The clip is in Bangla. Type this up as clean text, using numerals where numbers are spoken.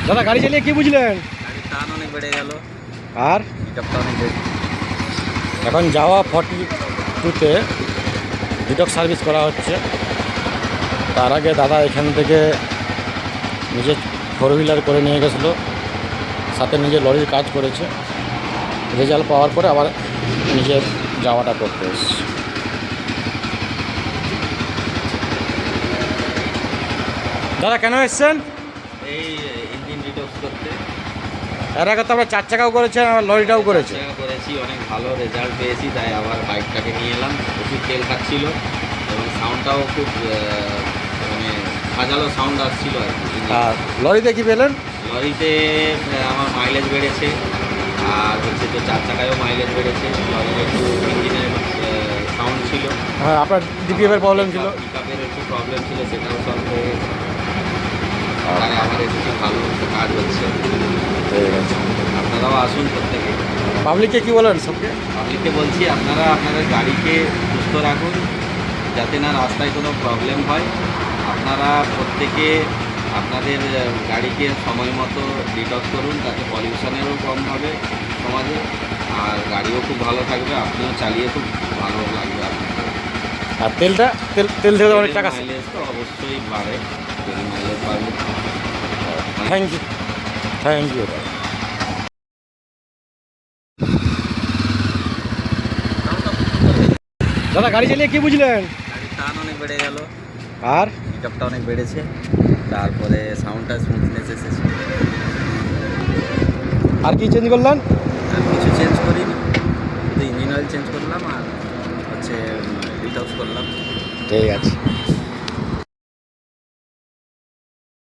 দাদা গাড়ি চালিয়ে কি বুঝলেন? গাড়ির টান অনেক বেড়ে গেল আর পিকআপটা অনেক বেড়ে। এখন যাওয়া 42-তে ডিটক্স সার্ভিস করা হচ্ছে। তার আগে দাদা এখান থেকে নিজে 4 হুইলার করে নিয়ে গেছিলো, সাথে নিজে লরির কাজ করেছে। রেজাল্ট পাওয়ার পরে আবার নিজের যাওয়াটা করতে এসেছে। দাদা কেন এসছেন? এই ইঞ্জিন ডিটক্স করতে। এর আগে তো আমরা 4 চাকাও করেছেন, আবার লরিটাও করেছে। করেছি, অনেক ভালো রেজাল্ট পেয়েছি, তাই আবার বাইকটাকে নিয়ে এলাম। প্রচুর তেল খাচ্ছিল এবং সাউন্ডটাও খুব মানে সাজালো সাউন্ড আসছিল আর কি। আর লরিতে কি পেলেন? লরিতে আমার মাইলেজ বেড়েছে, আর হচ্ছে তো 4 চাকায়ও মাইলেজ বেড়েছে। লরির একটু ইঞ্জিনের সাউন্ড ছিল, হ্যাঁ, আপনার ডিপিএফের প্রবলেম ছিল, পিকআপের একটু প্রবলেম ছিল, সেটাও সলভ হয়ে গেছে। আর আমার এসেছে ভালো কাজ হচ্ছে। ঠিক আছে। আপনারাও আসুন প্রত্যেকে। পাবলিককে কি বলেন সবকে? পাবলিককে বলছি, আপনারা আপনাদের গাড়িকে সুস্থ রাখুন, যাতে না রাস্তায় কোনো প্রবলেম হয়। আপনারা প্রত্যেকে আপনাদের গাড়িকে সময় মতো ডিটক্স করুন, তাতে পলিউশনেরও কম হবে সমাজে, আর গাড়িও খুব ভালো থাকবে, আপনিও চালিয়ে খুব ভালো লাগবে আপনার। আর তেলটা তেল থেকে অনেক টাকা। মাইলেজ তো অবশ্যই বাড়ে, তেল মাইলেজ বাড়বে। Thank you, thank you. দাদা গাড়ি চালিয়ে কি বুঝলেন? গাড়ির টান অনেক বেড়ে গেল, আর পিকআপটা অনেক বেড়েছে, তারপরে সাউন্ডটা স্মুথনেস এসেছে। আর কি চেঞ্জ করলেন? আর কিছু চেঞ্জ করিনি, শুধু ইঞ্জিন অয়েল চেঞ্জ করলাম আর হচ্ছে ডিটক্স করলাম। ঠিক আছে।